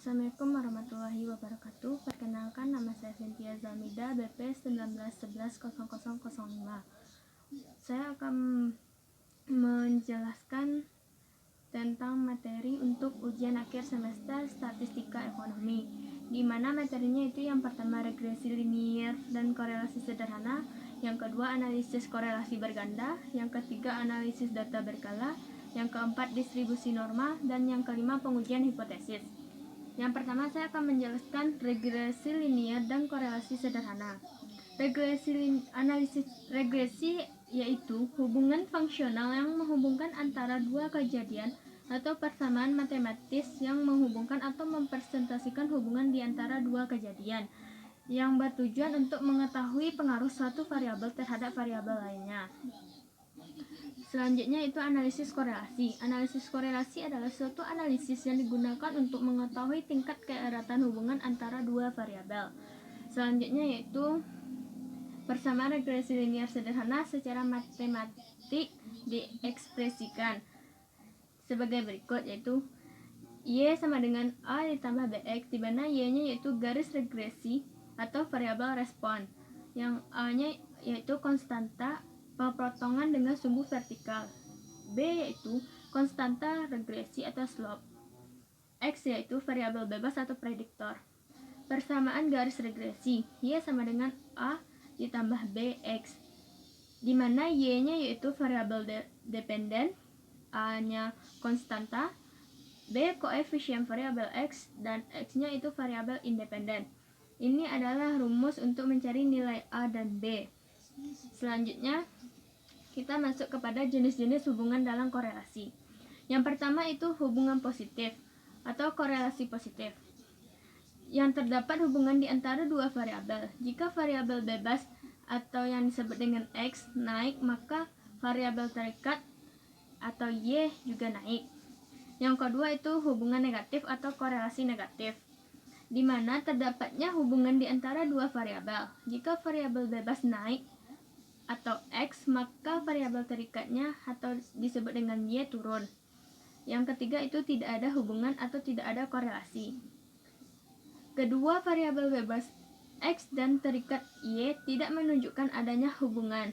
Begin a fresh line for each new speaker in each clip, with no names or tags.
Assalamualaikum warahmatullahi wabarakatuh. Perkenalkan, nama saya Cynthia Zalmida, BP 19110005. Saya akan menjelaskan tentang materi untuk ujian akhir semester statistika ekonomi, di mana materinya itu yang pertama regresi linier dan korelasi sederhana, yang kedua analisis korelasi berganda, yang ketiga analisis data berkala, yang keempat distribusi norma, dan yang kelima pengujian hipotesis. Yang pertama saya akan menjelaskan regresi linier dan korelasi sederhana. Regresi yaitu hubungan fungsional yang menghubungkan antara dua kejadian atau persamaan matematis yang menghubungkan atau mempresentasikan hubungan di antara dua kejadian yang bertujuan untuk mengetahui pengaruh suatu variabel terhadap variabel lainnya. Selanjutnya itu analisis korelasi. Analisis korelasi adalah suatu analisis yang digunakan untuk mengetahui tingkat keeratan hubungan antara dua variabel. Selanjutnya yaitu persamaan regresi linier sederhana secara matematik diekspresikan sebagai berikut, yaitu Y sama dengan A ditambah BX, di mana Y-nya yaitu garis regresi atau variabel respon, yang A-nya yaitu konstanta pepotongan dengan sumbu vertikal, B yaitu konstanta regresi atau slope, X yaitu variabel bebas atau prediktor. Persamaan garis regresi, Y sama dengan A ditambah BX, di mana Y-nya yaitu variabel dependen, A-nya konstanta, B koefisien variabel X, dan X-nya itu variabel independen. Ini adalah rumus untuk mencari nilai A dan B. Selanjutnya kita masuk kepada jenis-jenis hubungan dalam korelasi. Yang pertama itu hubungan positif atau korelasi positif, yang terdapat hubungan di antara dua variabel. Jika variabel bebas atau yang disebut dengan X naik, maka variabel terikat atau Y juga naik. Yang kedua itu hubungan negatif atau korelasi negatif, di mana terdapatnya hubungan di antara dua variabel. Jika variabel bebas naik atau X, maka variabel terikatnya atau disebut dengan Y turun. Yang ketiga itu tidak ada hubungan atau tidak ada korelasi. Kedua variabel bebas X dan terikat Y tidak menunjukkan adanya hubungan.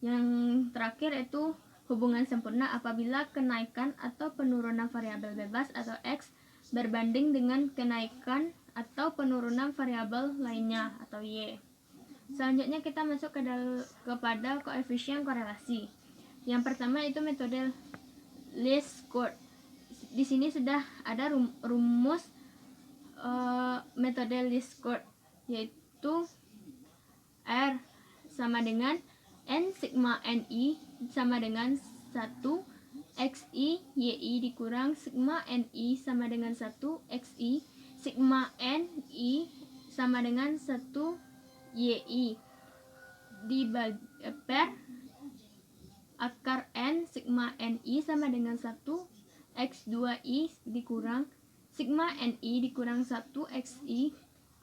Yang terakhir itu hubungan sempurna apabila kenaikan atau penurunan variabel bebas atau X berbanding dengan kenaikan atau penurunan variabel lainnya atau Y. Selanjutnya kita masuk kepada koefisien korelasi. Yang pertama itu metode least squared. Di sini sudah ada rumus metode least squared, yaitu R sama dengan N sigma NI sama dengan 1 XI YI dikurang sigma NI sama dengan 1 XI sigma NI sama dengan 1 YI dibagi per akar N sigma NI sama dengan 1 X2I dikurang sigma NI dikurang 1 XI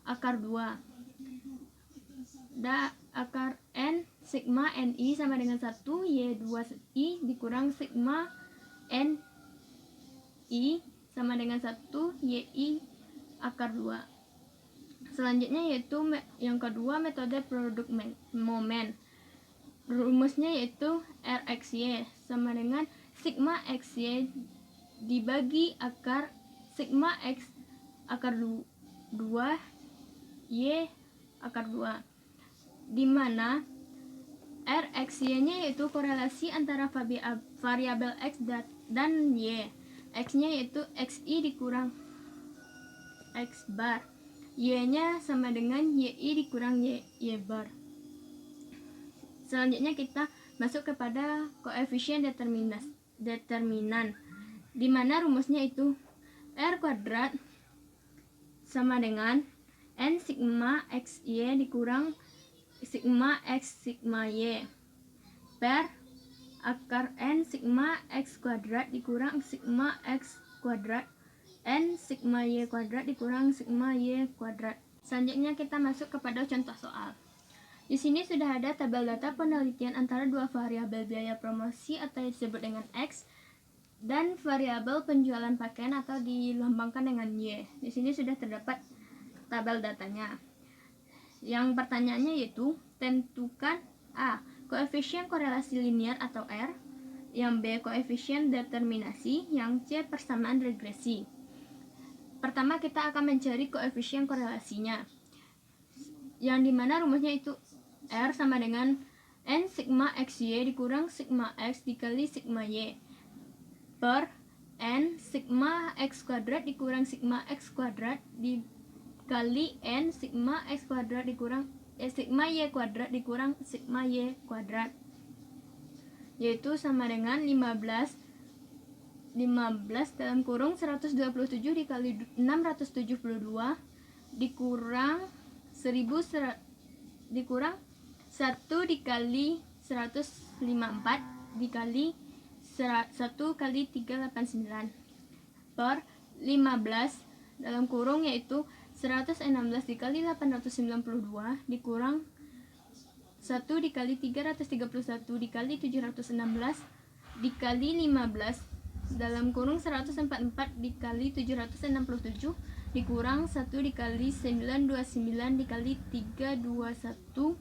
akar 2 akar N sigma NI sama dengan 1 Y2I dikurang sigma NI sama dengan 1 YI akar 2. Selanjutnya yaitu yang kedua metode produk momen. Rumusnya yaitu RXY sama dengan sigma XY dibagi akar sigma X akar 2 Y akar 2, di mana RXY-nya yaitu korelasi antara variabel X dan Y. X-nya yaitu XI dikurang X bar, Y-nya sama dengan YI dikurang Y bar. Selanjutnya kita masuk kepada koefisien determinan, di mana rumusnya itu R kuadrat sama dengan N sigma XY dikurang sigma X sigma Y per akar N sigma X kuadrat dikurang sigma X kuadrat N sigma Y kuadrat dikurang sigma Y kuadrat. Selanjutnya kita masuk kepada contoh soal. Di sini sudah ada tabel data penelitian antara dua variabel biaya promosi atau yang disebut dengan X dan variabel penjualan pakaian atau dilambangkan dengan Y. Di sini sudah terdapat tabel datanya. Yang pertanyaannya yaitu tentukan A. Koefisien korelasi linear atau R, yang B. Koefisien determinasi, yang C. Persamaan regresi. Pertama kita akan mencari koefisien korelasinya, yang dimana rumusnya itu R sama dengan N sigma XY dikurang sigma X dikali sigma Y per N sigma X kuadrat dikurang sigma X kuadrat dikali N sigma X kuadrat dikurang sigma Y kuadrat dikurang sigma Y kuadrat, yaitu sama dengan 15 dalam kurung 127 dikali 672 dikurang 1 dikali 154 dikali 1 kali 389 per 15 dalam kurung yaitu 116 dikali 892 dikurang 1 dikali 331 dikali 716 dikali 15 dalam kurung 144 dikali 767 dikurang 1 dikali 929 dikali 321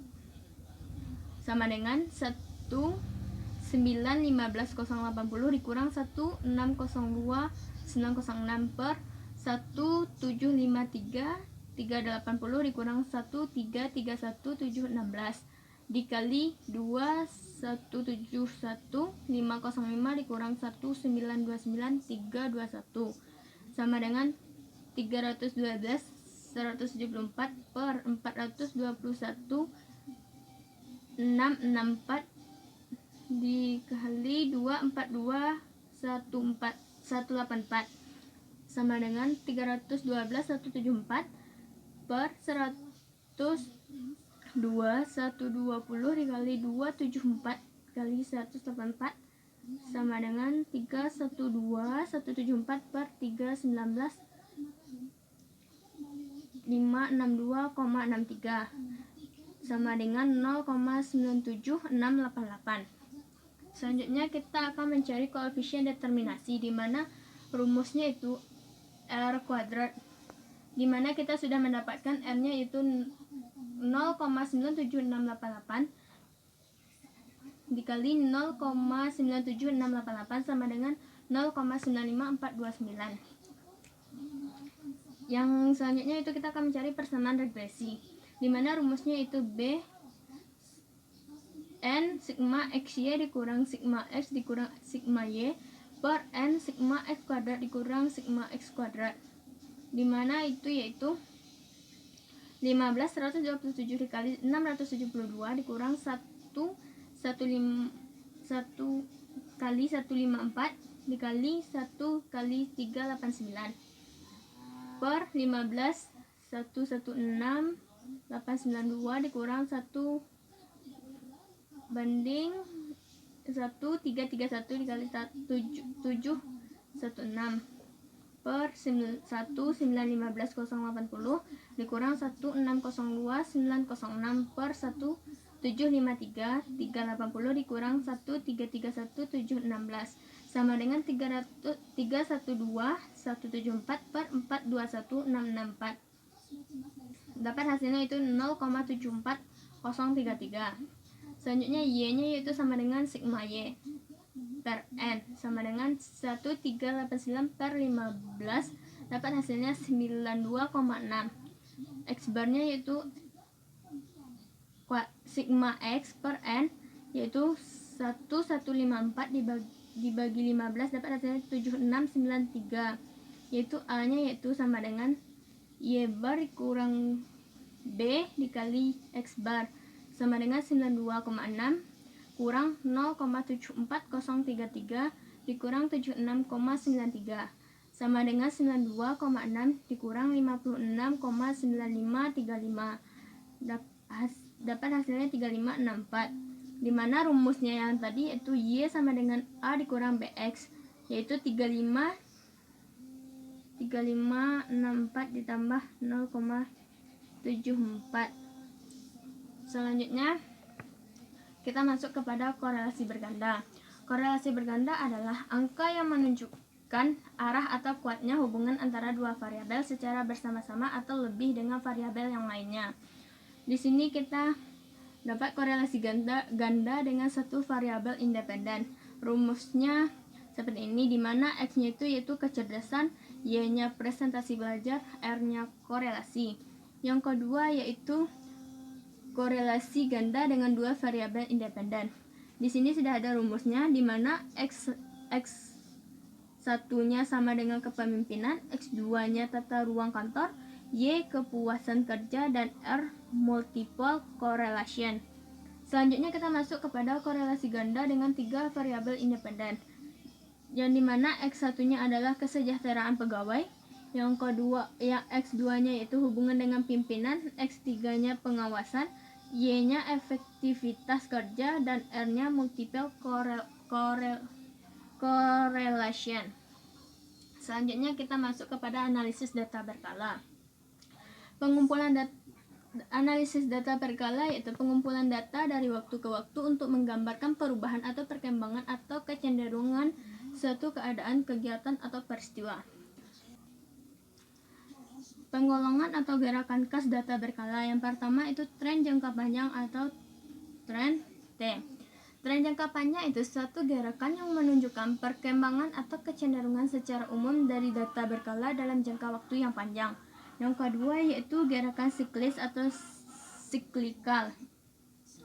sama dengan 1,915,080 dikurang 1,602,906 per 1,753,380 dikurang 1,331,716 dikali 2,171,505 dikurang 1,929,321 sama dengan 312,174 per 421,664 dikali 242,184 sama dengan 312,174 per 102,120 dikali 274 kali 184 sama dengan 312,174 per 319 562,63 sama dengan 0,97688. Selanjutnya kita akan mencari koefisien determinasi, di mana rumusnya itu R kuadrat, di mana kita sudah mendapatkan R-nya itu 0,97688 dikali 0,97688 sama dengan 0,95429. Yang selanjutnya itu kita akan mencari persamaan regresi, di mana rumusnya itu B N sigma XY dikurang sigma X dikurang sigma Y per N sigma X kuadrat dikurang sigma X kuadrat, di mana itu yaitu 15,127 dikali 672 dikurang 1 kali 154 dikali 1 kali 389 per 15,116,892 dikurang 1 banding 1,331 dikali 716 per 1,915,080 dikurang 1,602,906 per 1,753,380 dikurang 1,331,716 sama dengan 312,174 per 421,664. Dapat hasilnya itu 0,74033. Selanjutnya Y-nya yaitu sama dengan sigma Y per N sama dengan 1389 per 15, dapat hasilnya 92,6. X barnya yaitu sigma X per N yaitu 1154 dibagi 15, dapat hasilnya 7693, yaitu A nya yaitu sama dengan Y bar kurang B dikali X bar sama dengan 92,6 kurang 0,74033 dikurang 76,93 sama dengan 92,6 dikurang 56,9535, dapat hasilnya 3564, di mana rumusnya yang tadi yaitu Y sama dengan A dikurang BX, yaitu 3564 ditambah 0,74. Selanjutnya kita masuk kepada korelasi berganda. Korelasi berganda adalah angka yang menunjukkan arah atau kuatnya hubungan antara dua variabel secara bersama-sama atau lebih dengan variabel yang lainnya. Di sini kita dapat korelasi ganda dengan satu variabel independen. Rumusnya seperti ini, di mana X-nya itu yaitu kecerdasan, Y-nya presentasi belajar, R-nya korelasi. Yang kedua yaitu korelasi ganda dengan dua variabel independen. Di sini sudah ada rumusnya, di mana X satunya sama dengan kepemimpinan, X2-nya tata ruang kantor, Y kepuasan kerja, dan R multiple correlation. Selanjutnya kita masuk kepada korelasi ganda dengan tiga variabel independen, yang dimana X1-nya adalah kesejahteraan pegawai, yang kedua yang X2-nya yaitu hubungan dengan pimpinan, X3-nya pengawasan, Y-nya efektivitas kerja, dan R-nya multiple correlation. Selanjutnya kita masuk kepada analisis data berkala. Analisis data berkala yaitu pengumpulan data dari waktu ke waktu untuk menggambarkan perubahan atau perkembangan atau kecenderungan suatu keadaan, kegiatan, atau peristiwa. Penggolongan atau gerakan khas data berkala. Yang pertama itu tren jangka panjang atau tren T. Tren jangka panjang itu suatu gerakan yang menunjukkan perkembangan atau kecenderungan secara umum dari data berkala dalam jangka waktu yang panjang. Yang kedua yaitu gerakan siklis atau siklikal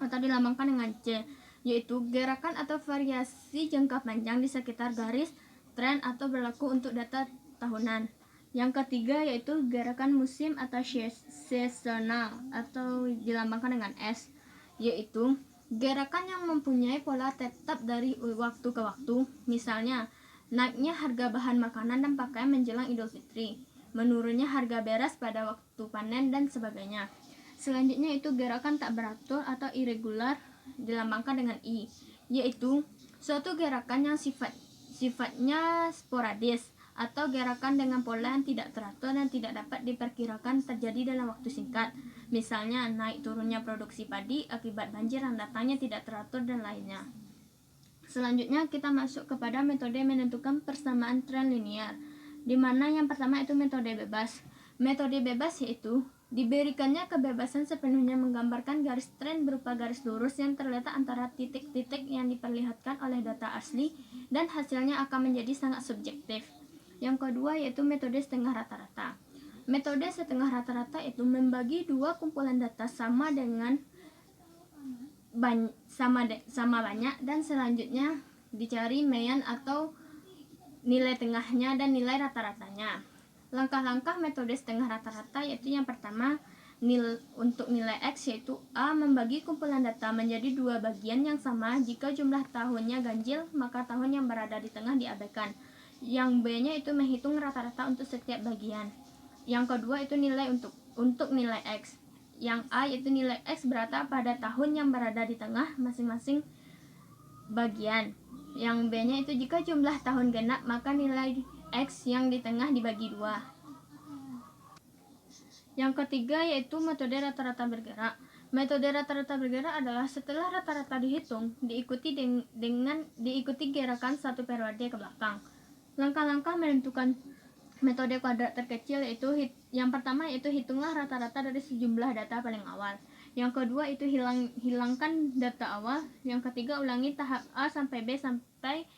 atau dilambangkan dengan C, yaitu gerakan atau variasi jangka panjang di sekitar garis tren atau berlaku untuk data tahunan. Yang ketiga yaitu gerakan musim atau seasonal atau dilambangkan dengan S, yaitu gerakan yang mempunyai pola tetap dari waktu ke waktu. Misalnya, naiknya harga bahan makanan dan pakaian menjelang Idul Fitri, menurunnya harga beras pada waktu panen, dan sebagainya. Selanjutnya itu gerakan tak beratur atau irregular dilambangkan dengan I, yaitu suatu gerakan yang sifatnya sporadis atau gerakan dengan pola yang tidak teratur dan tidak dapat diperkirakan terjadi dalam waktu singkat. Misalnya, naik turunnya produksi padi akibat banjir yang datangnya tidak teratur, dan lainnya. Selanjutnya kita masuk kepada metode menentukan persamaan tren linear, di mana yang pertama itu metode bebas. Metode bebas yaitu diberikannya kebebasan sepenuhnya menggambarkan garis tren berupa garis lurus yang terletak antara titik-titik yang diperlihatkan oleh data asli, dan hasilnya akan menjadi sangat subjektif. Yang kedua yaitu metode setengah rata-rata. Metode setengah rata-rata itu membagi dua kumpulan data sama banyak, dan selanjutnya dicari median atau nilai tengahnya dan nilai rata-ratanya. Langkah-langkah metode setengah rata-rata yaitu yang pertama, untuk nilai X yaitu A membagi kumpulan data menjadi dua bagian yang sama. Jika jumlah tahunnya ganjil, maka tahun yang berada di tengah diabaikan. Yang B-nya itu menghitung rata-rata untuk setiap bagian. Yang kedua itu nilai untuk nilai X. Yang A yaitu nilai X berada pada tahun yang berada di tengah masing-masing bagian. Yang B-nya itu jika jumlah tahun genap, maka nilai X yang di tengah dibagi dua. Yang ketiga yaitu metode rata-rata bergerak. Metode rata-rata bergerak adalah setelah rata-rata dihitung, diikuti gerakan satu periode ke belakang. Langkah-langkah menentukan metode kuadrat terkecil yaitu yang pertama yaitu hitunglah rata-rata dari sejumlah data paling awal. Yang kedua itu hilangkan data awal. Yang ketiga ulangi tahap A sampai B sampai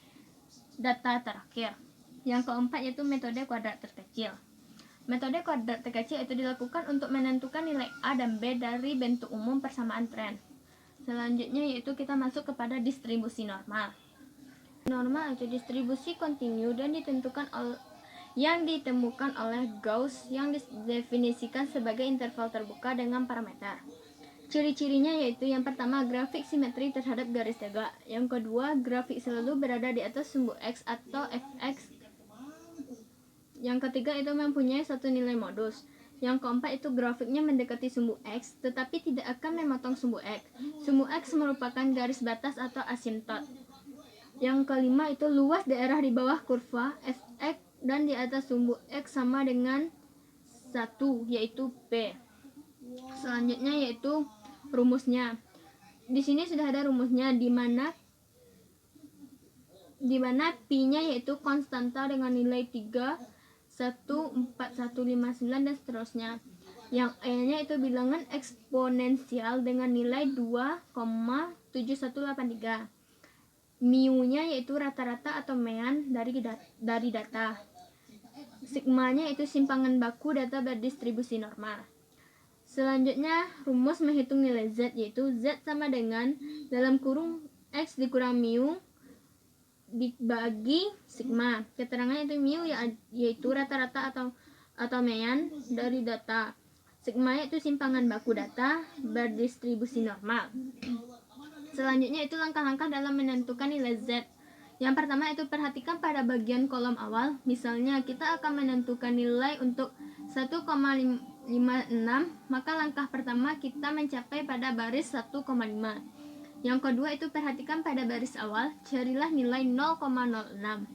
data terakhir. Yang keempat yaitu metode kuadrat terkecil. Metode kuadrat terkecil itu dilakukan untuk menentukan nilai A dan B dari bentuk umum persamaan tren. Selanjutnya yaitu kita masuk kepada distribusi normal. Normal itu distribusi kontinu dan yang ditemukan oleh Gauss yang didefinisikan sebagai interval terbuka dengan parameter. Ciri-cirinya yaitu yang pertama grafik simetri terhadap garis tegak. Yang kedua grafik selalu berada di atas sumbu X atau fx. Yang ketiga itu mempunyai satu nilai modus. Yang keempat itu grafiknya mendekati sumbu X tetapi tidak akan memotong sumbu X. Sumbu X merupakan garis batas atau asimtot. Yang kelima itu luas daerah di bawah kurva fx dan di atas sumbu X sama dengan 1 yaitu P. Selanjutnya yaitu rumusnya. Di sini sudah ada rumusnya, di mana di mana pi-nya yaitu konstanta dengan nilai 3, 1, 4, 1, 5, 9 dan seterusnya. Yang e-nya itu bilangan eksponensial dengan nilai 2,7183. Mu-nya yaitu rata-rata atau mean dari data. Sigma-nya itu simpangan baku data berdistribusi normal. Selanjutnya, rumus menghitung nilai Z, yaitu Z sama dengan dalam kurung X dikurang mu dibagi sigma. Keterangannya itu mu yaitu rata-rata atau mean dari data. Sigma itu simpangan baku data berdistribusi normal. Selanjutnya itu langkah-langkah dalam menentukan nilai Z. Yang pertama itu perhatikan pada bagian kolom awal. Misalnya kita akan menentukan nilai untuk 1,56, maka langkah pertama kita mencapai pada baris 1,5. Yang kedua itu perhatikan pada baris awal, carilah nilai 0,06.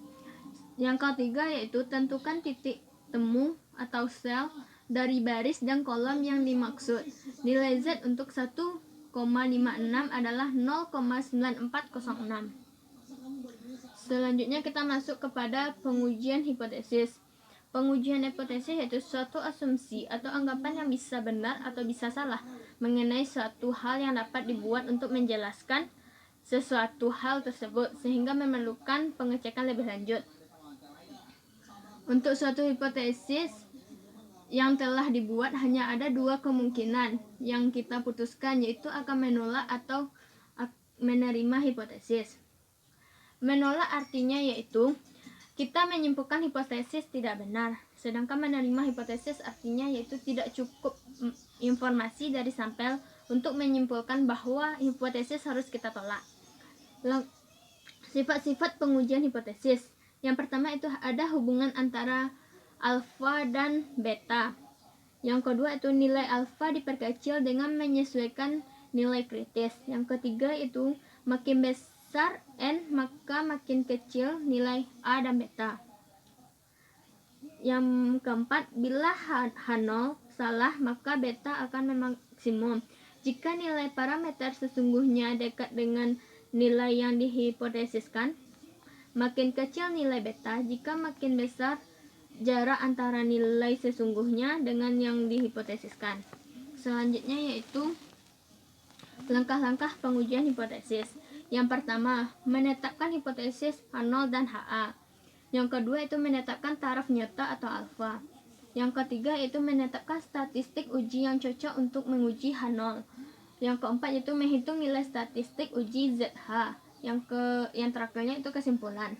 Yang ketiga yaitu tentukan titik temu atau sel dari baris dan kolom yang dimaksud. Nilai Z untuk 1,56 adalah 0,9406. Selanjutnya kita masuk kepada pengujian hipotesis. Pengujian hipotesis yaitu suatu asumsi atau anggapan yang bisa benar atau bisa salah mengenai suatu hal yang dapat dibuat untuk menjelaskan sesuatu hal tersebut sehingga memerlukan pengecekan lebih lanjut. Untuk suatu hipotesis yang telah dibuat hanya ada dua kemungkinan yang kita putuskan, yaitu akan menolak atau menerima hipotesis. Menolak artinya yaitu kita menyimpulkan hipotesis tidak benar, sedangkan menerima hipotesis artinya yaitu tidak cukup informasi dari sampel untuk menyimpulkan bahwa hipotesis harus kita tolak. Sifat-sifat pengujian hipotesis. Yang pertama itu ada hubungan antara alfa dan beta. Yang kedua itu nilai alfa diperkecil dengan menyesuaikan nilai kritis. Yang ketiga itu makin besar N maka makin kecil nilai A dan beta. Yang keempat, bila H0 salah maka beta akan memaksimum. Jika nilai parameter sesungguhnya dekat dengan nilai yang dihipotesiskan, makin kecil nilai beta jika makin besar jarak antara nilai sesungguhnya dengan yang dihipotesiskan. Selanjutnya yaitu langkah-langkah pengujian hipotesis. Yang pertama, menetapkan hipotesis H0 dan HA. Yang kedua itu menetapkan taraf nyata atau alfa. Yang ketiga itu menetapkan statistik uji yang cocok untuk menguji H0. Yang keempat itu menghitung nilai statistik uji ZH. Yang terakhirnya itu kesimpulan.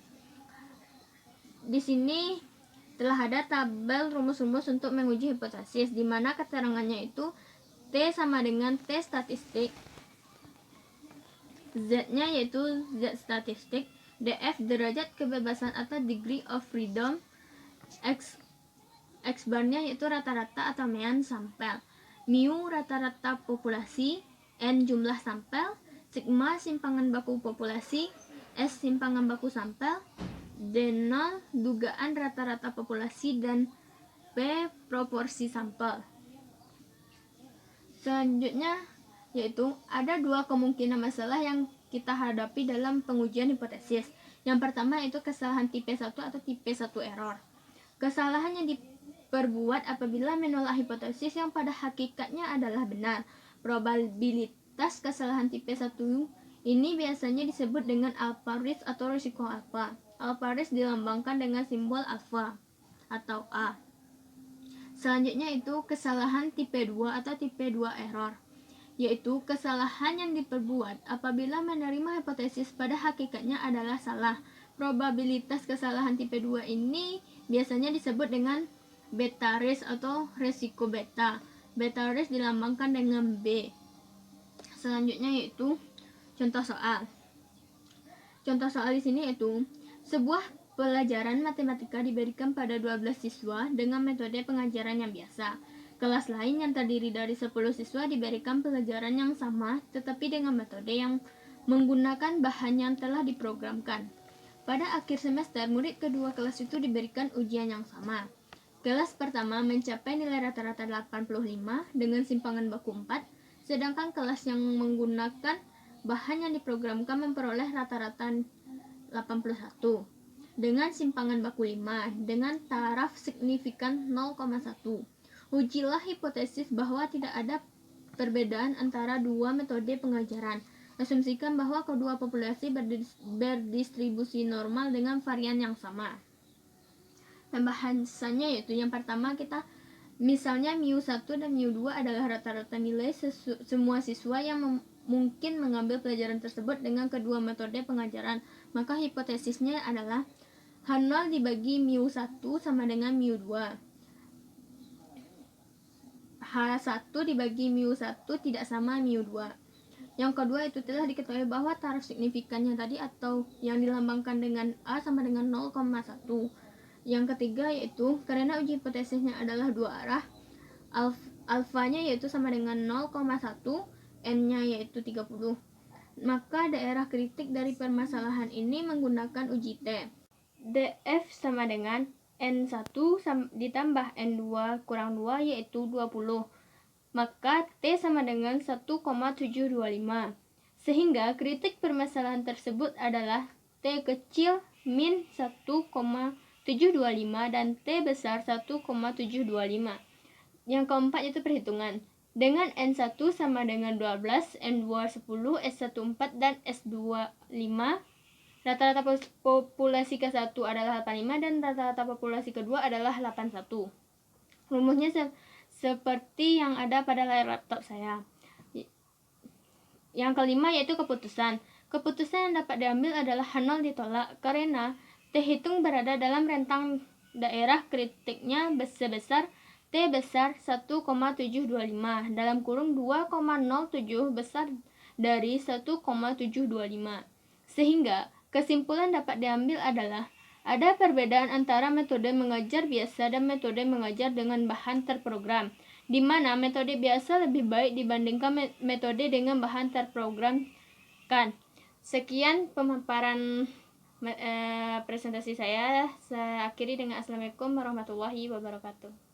Di sini telah ada tabel rumus-rumus untuk menguji hipotesis, di mana keterangannya itu T sama dengan T statistik, Z-nya yaitu Z statistik, DF derajat kebebasan atau degree of freedom, X bar-nya yaitu rata-rata atau mean sampel, mu rata-rata populasi, N jumlah sampel, sigma simpangan baku populasi, S simpangan baku sampel, D0 dugaan rata-rata populasi, dan P proporsi sampel. Selanjutnya yaitu ada dua kemungkinan masalah yang kita hadapi dalam pengujian hipotesis. Yang pertama itu kesalahan tipe 1 atau tipe 1 error. Kesalahan yang diperbuat apabila menolak hipotesis yang pada hakikatnya adalah benar. Probabilitas kesalahan tipe 1 ini biasanya disebut dengan alpha risk atau risiko alpha. Alpha risk dilambangkan dengan simbol alpha atau A. Selanjutnya itu kesalahan tipe 2 atau tipe 2 error, yaitu kesalahan yang diperbuat apabila menerima hipotesis pada hakikatnya adalah salah. Probabilitas kesalahan tipe 2 ini biasanya disebut dengan beta risk atau resiko beta. Beta risk dilambangkan dengan B. Selanjutnya yaitu contoh soal. Contoh soal di sini yaitu sebuah pelajaran matematika diberikan pada 12 siswa dengan metode pengajaran yang biasa. Kelas lain yang terdiri dari 10 siswa diberikan pelajaran yang sama tetapi dengan metode yang menggunakan bahan yang telah diprogramkan. Pada akhir semester, murid kedua kelas itu diberikan ujian yang sama. Kelas pertama mencapai nilai rata-rata 85 dengan simpangan baku 4, sedangkan kelas yang menggunakan bahan yang diprogramkan memperoleh rata-rata dengan simpangan baku 5 dengan taraf signifikan 0,1. Ujilah hipotesis bahwa tidak ada perbedaan antara dua metode pengajaran. Asumsikan bahwa kedua populasi berdistribusi normal dengan varian yang sama. Pembahasannya yaitu yang pertama kita misalnya mu1 dan mu2 adalah rata-rata nilai semua siswa yang mungkin mengambil pelajaran tersebut dengan kedua metode pengajaran. Maka hipotesisnya adalah H0 dibagi mu1 sama dengan mu2. H1 dibagi mu1 tidak sama mu2. Yang kedua itu telah diketahui bahwa taraf signifikannya tadi atau yang dilambangkan dengan A sama dengan 0,1. Yang ketiga yaitu karena uji hipotesisnya adalah dua arah, alfanya yaitu sama dengan 0,1, n-nya yaitu 30. Maka daerah kritik dari permasalahan ini menggunakan uji T. df sama dengan n1 ditambah n2 kurang 2 yaitu 20. Maka T sama dengan 1,725. Sehingga kritik permasalahan tersebut adalah T kecil min 1,725 dan T besar 1,725. Yang keempat itu perhitungan. Dengan N1 sama dengan 12, N2 10, S1 4, dan S2 5. Rata-rata populasi ke-1 adalah 85 dan rata-rata populasi kedua adalah 81. Rumusnya seperti yang ada pada layar laptop saya. Yang kelima yaitu keputusan. Keputusan yang dapat diambil adalah H0 ditolak karena T hitung berada dalam rentang daerah kritiknya sebesar T besar 1,725 dalam kurung 2,07 besar dari 1,725. Sehingga kesimpulan dapat diambil adalah ada perbedaan antara metode mengajar biasa dan metode mengajar dengan bahan terprogram, di mana metode biasa lebih baik dibandingkan metode dengan bahan terprogramkan. Sekian pemaparan presentasi saya. Saya akhiri dengan Assalamualaikum warahmatullahi wabarakatuh.